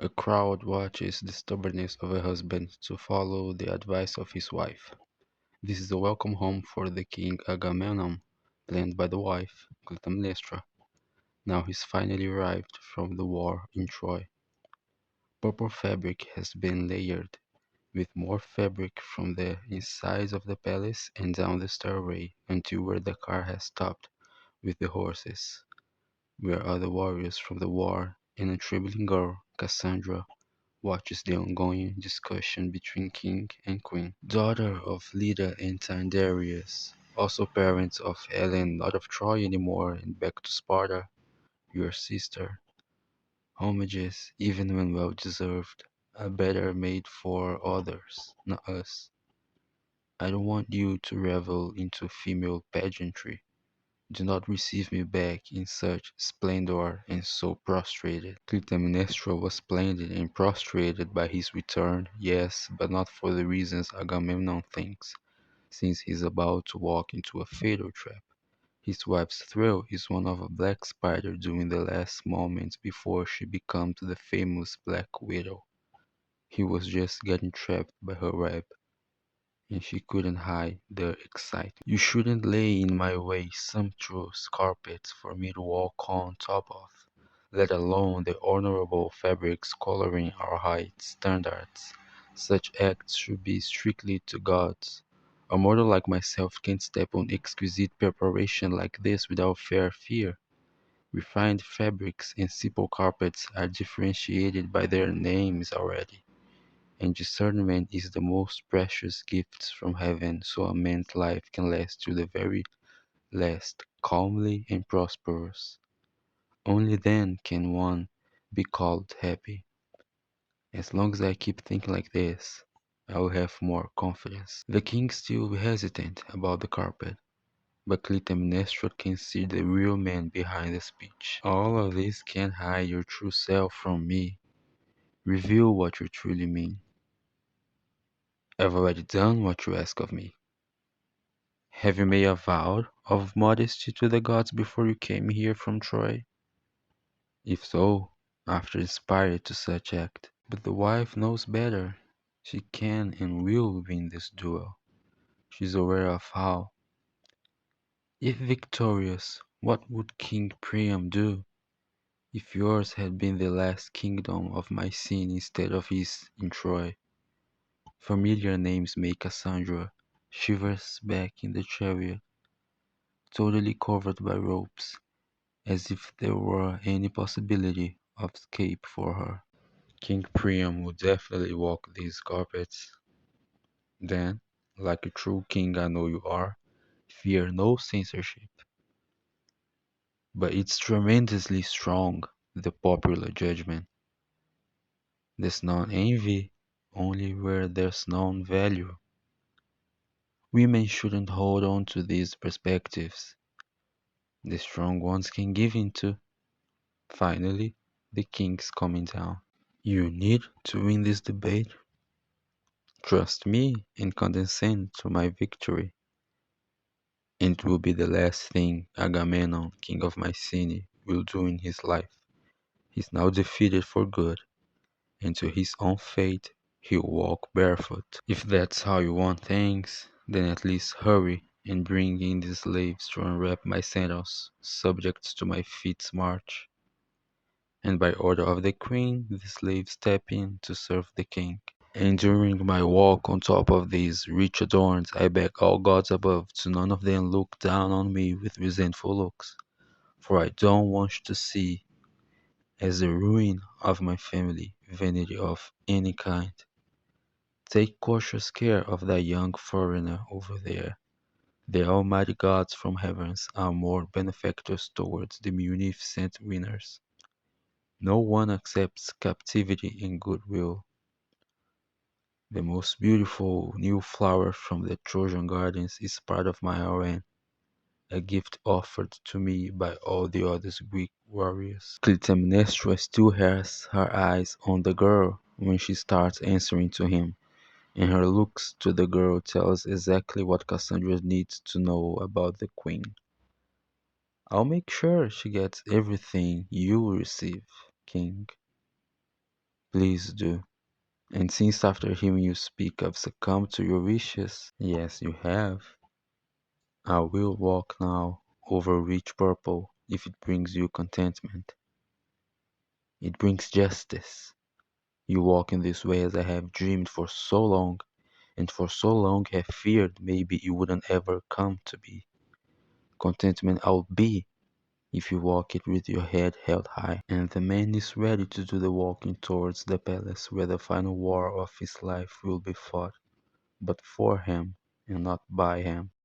A crowd watches the stubbornness of a husband to follow the advice of his wife. This is a welcome home for the king Agamemnon, planned by the wife, Clytemnestra. Now he's finally arrived from the war in Troy. Purple fabric has been layered, with more fabric from the insides of the palace and down the stairway until where the car has stopped with the horses, where other warriors from the war and a trembling girl, Cassandra, watches the ongoing discussion between king and queen. Daughter of Leda and Tyndareus, also parents of Helen, not of Troy anymore and back to Sparta, your sister. Homages, even when well deserved, are better made for others, not us. I don't want you to revel into female pageantry. Do not receive me back in such splendor and so prostrated. Clytemnestra was splendid and prostrated by his return, yes, but not for the reasons Agamemnon thinks, since he is about to walk into a fatal trap. His wife's thrill is one of a black spider during the last moments before she becomes the famous Black Widow. He was just getting trapped by her web, and she couldn't hide the excitement. You shouldn't lay in my way sumptuous carpets for me to walk on top of, let alone the honorable fabrics coloring our high standards. Such acts should be strictly to gods. A mortal like myself can't step on exquisite preparation like this without fair fear. Refined fabrics and simple carpets are differentiated by their names already, and discernment is the most precious gift from heaven so a man's life can last to the very last, calmly and prosperous. Only then can one be called happy. As long as I keep thinking like this, I will have more confidence. The king still hesitant about the carpet, but Clytemnestra can see the real man behind the speech. All of this can't hide your true self from me. Reveal what you truly mean. I've already done what you ask of me. Have you made a vow of modesty to the gods before you came here from Troy? If so, after inspired to such act. But the wife knows better. She can and will win this duel. She's aware of how. If victorious, what would King Priam do? If yours had been the last kingdom of Mycenae instead of his in Troy. Familiar names make Cassandra shivers back in the chariot, totally covered by ropes, as if there were any possibility of escape for her. King Priam would definitely walk these carpets. Then, like a true king I know you are, fear no censorship. But it's tremendously strong, the popular judgment. There's none envy, only where there's none value. Women shouldn't hold on to these perspectives. The strong ones can give in to. Finally, the king's coming down. You need to win this debate. Trust me and condescend to my victory. And it will be the last thing Agamemnon, king of Mycenae, will do in his life. He's now defeated for good, and to his own fate he'll walk barefoot. If that's how you want things, then at least hurry and bring in the slaves to unwrap my sandals, subject to my feet's march. And by order of the queen, the slaves step in to serve the king. And during my walk on top of these rich adorns, I beg all gods above to none of them look down on me with resentful looks, for I don't want to see, as the ruin of my family, vanity of any kind. Take cautious care of that young foreigner over there. The almighty gods from heavens are more benefactors towards the munificent winners. No one accepts captivity in goodwill. The most beautiful new flower from the Trojan gardens is part of my harem, a gift offered to me by all the other Greek warriors. Clytemnestra still has her eyes on the girl when she starts answering to him, and her looks to the girl tell us exactly what Cassandra needs to know about the queen. I'll make sure she gets everything you receive, king. Please do. And since after hearing you speak I've succumbed to your wishes, yes, you have, I will walk now over rich purple if it brings you contentment. It brings justice. You walk in this way as I have dreamed for so long, and for so long have feared maybe you wouldn't ever come to be. Contentment I'll be if you walk it with your head held high. And the man is ready to do the walking towards the palace where the final war of his life will be fought, but for him and not by him.